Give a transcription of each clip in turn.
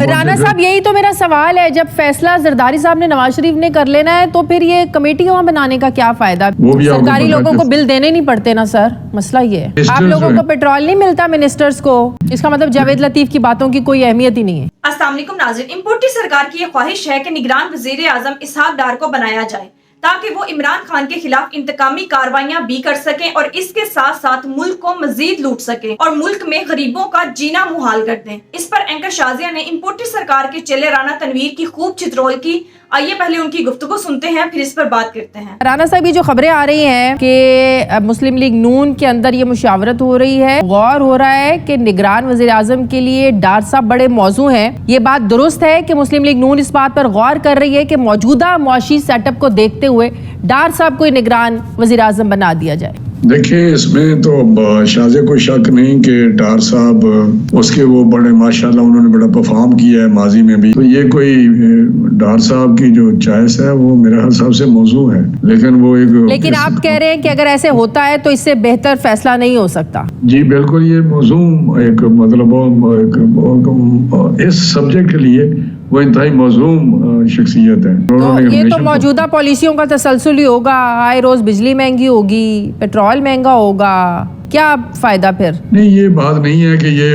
رانا صاحب یہی تو میرا سوال ہے, جب فیصلہ زرداری صاحب نے نواز شریف نے کر لینا ہے تو پھر یہ کمیٹی وہاں بنانے کا کیا فائدہ؟ سرکاری لوگوں کو بل دینے نہیں پڑتے نا سر, مسئلہ یہ ہے. آپ لوگوں کو پیٹرول نہیں ملتا منسٹرز کو, اس کا مطلب جاوید لطیف کی باتوں کی کوئی اہمیت ہی نہیں ہے. السلام علیکم ناظرین, امپورٹی سرکار کی یہ خواہش ہے کہ نگران وزیر اعظم اسحاق ڈار کو بنایا جائے تاکہ وہ عمران خان کے خلاف انتقامی کاروائیاں بھی کر سکیں اور اس کے ساتھ ساتھ ملک کو مزید لوٹ سکیں اور ملک میں غریبوں کا جینا محال کر دیں. اس پر اینکر شازیہ نے امپورٹی سرکار کے چہرے رانا تنویر کی خوب چترول کی. آئیے پہلے ان کی گفتگو سنتے ہیں, پھر اس پر بات کرتے ہیں. رانا صاحب یہ جو خبریں آ رہی ہیں کہ مسلم لیگ نون کے اندر یہ مشاورت ہو رہی ہے, غور ہو رہا ہے کہ نگران وزیر اعظم کے لیے ڈار صاحب بڑے موضوع ہیں, یہ بات درست ہے کہ مسلم لیگ نون اس بات پر غور کر رہی ہے کہ موجودہ معاشی سیٹ اپ کو دیکھتے ہوئے ڈار صاحب کو نگران وزیر اعظم بنا دیا جائے؟ دیکھیں اس میں تو شازیہ کوئی شک نہیں کہ ڈار صاحب اس کے وہ بڑے ماشاءاللہ انہوں نے بڑا پرفارم کیا ہے ماضی میں بھی, تو یہ کوئی ڈار صاحب کی جو چوائس ہے وہ میرے حساب سے موضوع ہے, لیکن آپ کہہ رہے ہیں کہ اگر ایسے ہوتا ہے تو اس سے بہتر فیصلہ نہیں ہو سکتا. جی بالکل, یہ موضوع ایک مطلب اس سبجیکٹ کے لیے وہ انتہائی موزوں شخصیت ہے. تو یہ تو موجودہ پالیسیوں کا تسلسل ہی ہوگا, آئے روز بجلی مہنگی ہوگی, پیٹرول مہنگا ہوگا, کیا فائدہ پھر؟ نہیں, یہ بات نہیں ہے کہ یہ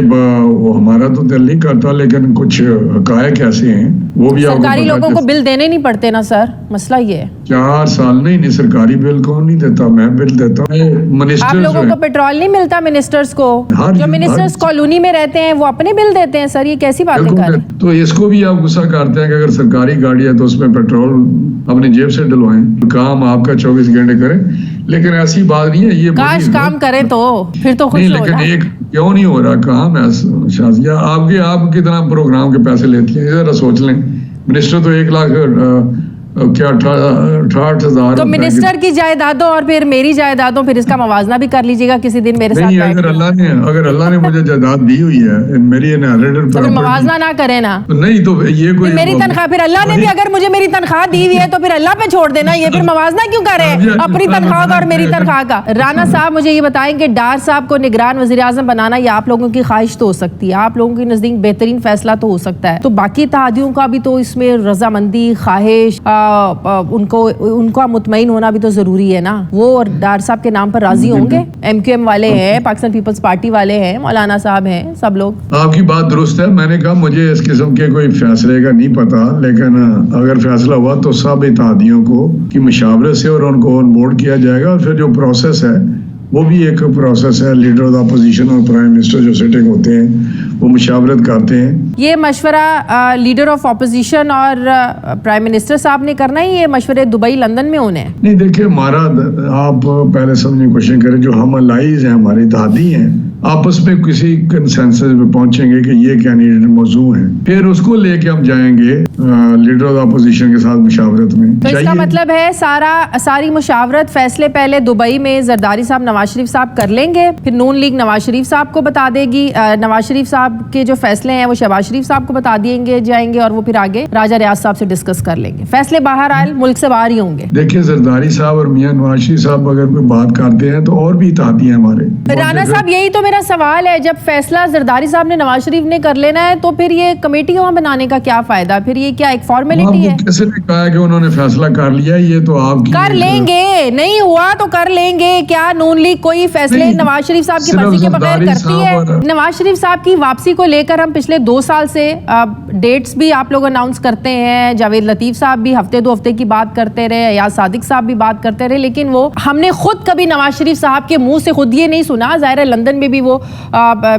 ہمارا تو دل نہیں کرتا, لیکن کچھ حقائق ایسے ہیں وہ بھی. سرکاری لوگوں کو بل دینے نہیں پڑتے نا سر, مسئلہ یہ ہے. 4 سال نہیں سرکاری بل کون نہیں دیتا, میں بل دیتا ہوں. آپ لوگوں کو پیٹرول نہیں ملتا منسٹرز کو, جو منسٹرز کالونی میں رہتے ہیں وہ اپنے بل دیتے ہیں سر, یہ کیسی باتیں کر رہے ہیں؟ تو اس کو بھی آپ غصہ کرتے ہیں کہ اگر سرکاری گاڑی ہے تو اس میں پیٹرول اپنی جیب سے ڈلوائیں, کام آپ کا 24 گھنٹے کریں, لیکن ایسی بات نہیں ہے. یہ کاش کام کریں تو پھر تو خوش ہو لیکن ایک کیوں نہیں ہو رہا کام ہے شازیہ, آپ کتنا پروگرام کے پیسے لیتی ہیں ذرا سوچ لیں. منسٹر تو 1 لاکھ کیا 68,000 تو منسٹر کی جائیدادوں اور پھر میری جائیدادوں, پھر اس کا موازنہ بھی کر لیجیے گا کسی دن میرے ساتھ. اگر اللہ نے مجھے جائیداد دی ہوئی ہے میری تو موازنہ نہ کریں نا. نہیں تو یہ کوئی میری تنخواہ, پھر اللہ نے بھی اگر مجھے میری تنخواہ دی ہوئی ہے تو پھر اللہ پہ چھوڑ دینا, یہ پھر موازنہ کیوں کر رہے ہیں اپنی تنخواہ کا اور میری تنخواہ کا. رانا صاحب مجھے یہ بتائیں کہ ڈار صاحب کو نگران وزیر اعظم بنانا یہ آپ لوگوں کی خواہش تو ہو سکتی ہے, آپ لوگوں کے نزدیک بہترین فیصلہ تو ہو سکتا ہے, تو باقی اتحادیوں کا بھی تو اس میں رضامندی, خواہش, ان کا مطمئن ہونا بھی تو ضروری ہے نا. وہ ڈار صاحب کے نام پر راضی ہوں گے؟ ایم کیو ایم والے ہیں, پاکستان پیپلز پارٹی والے ہیں, مولانا صاحب ہیں, سب لوگ. آپ کی بات درست ہے, میں نے کہا مجھے اس قسم کے کوئی فیصلے کا نہیں پتا, لیکن اگر فیصلہ ہوا تو سب اتحادیوں کو کی مشاورت سے اور ان کو آن بورڈ کیا جائے گا, اور پھر جو پروسیس ہے وہ بھی ایک پروسیس ہے. لیڈر آف اپوزیشن اور پرائم منسٹر جو سیٹنگ ہوتے ہیں وہ مشاورت کرتے ہیں. یہ مشورہ لیڈر آف اپوزیشن اور پرائم منسٹر صاحب نے کرنا ہے, یہ مشورے دبئی لندن میں ہونے ہیں؟ نہیں دیکھیں, ہمارا آپ پہلے سمجھنے کی کوشش کریں, جو ہم الائز ہیں ہمارے اتحادی ہیں, آپس میں کسی کنسنسس پہ پہنچیں گے کہ یہ کینڈیڈیٹ موضوع ہیں, پھر اس کو لے کے ہم جائیں گے لیڈر آف اپوزیشن کے ساتھ مشاورت میں. تو اس کا مطلب ہے ساری مشاورت فیصلے پہلے دبئی میں زرداری صاحب نواز شریف صاحب کر لیں گے, پھر نون لیگ نواز شریف صاحب کو بتا دے گی, نواز شریف صاحب کے جو فیصلے ہیں وہ شہباز شریف صاحب کو بتا دیں گے جائیں گے, اور وہ پھر آگے راجہ ریاض صاحب سے ڈسکس کر لیں گے. فیصلے باہر آئے ملک سے باہر ہی ہوں گے. دیکھیں زرداری صاحب اور میاں نواز شریف صاحب اگر کوئی بات کرتے ہیں تو اور بھی اتحادی ہیں ہمارے. رانا صاحب یہی تو میرا سوال ہے, جب فیصلہ زرداری صاحب نے نواز شریف نے کر لینا ہے تو پھر یہ کمیٹی وہاں بنانے کا کیا فائدہ, پھر یہ کیا ایک فارمیلٹی ہے؟ کیسے نے کہا کہ انہوں نے فیصلہ کر لیا, یہ تو آپ کر لیں گے, نہیں ہوا تو کر لیں گے. کیا نون لیگ کوئی فیصلے نواز شریف صاحب کی مرضی کے بغیر کرتی ہے؟ نواز شریف صاحب کی واپسی کو لے کر ہم پچھلے 2 سال سے ڈیٹس بھی آپ لوگ اناؤنس کرتے ہیں, جاوید لطیف صاحب بھی ہفتے 2 ہفتے کی بات کرتے رہے, ایاز صادق صاحب بھی بات کرتے رہے, لیکن وہ ہم نے خود کبھی نواز شریف صاحب کے منہ سے خود یہ نہیں سنا. ظاہر ہے لندن میں بھی وہ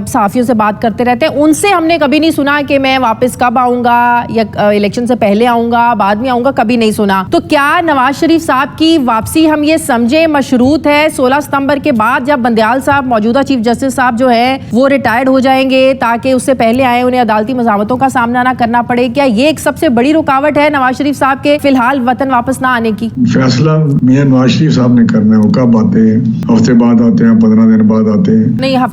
صحافیوں سے بات کرتے رہتے ہیں, ان سے ہم نے کبھی نہیں سنا کہ میں واپس کب آؤں گا یا الیکشن سے پہلے آؤں گا بعد میں آؤں گا, کبھی نہیں سنا. تو کیا نواز شریف صاحب کی واپسی ہم یہ سمجھے مشروط ہے 16 ستمبر کے بعد, جب بندیال صاحب موجودہ چیف جسٹس صاحب جو ہے وہ ریٹائرڈ ہو جائیں گے تاکہ اس سے پہلے آئے انہیں عدالتی مزاحمتوں کا سامنا نہ کرنا پڑے؟ کیا یہ ایک سب سے بڑی رکاوٹ ہے نواز شریف صاحب کے فی الحال وطن واپس نہ آنے کی؟ فیصلہ میاں نواز شریف صاحب نے کرنا ہے, وہ کب آتے ہیں؟ ہفتے بعد آتے ہیں, 15 دن بعد آتے ہیں. نہیں,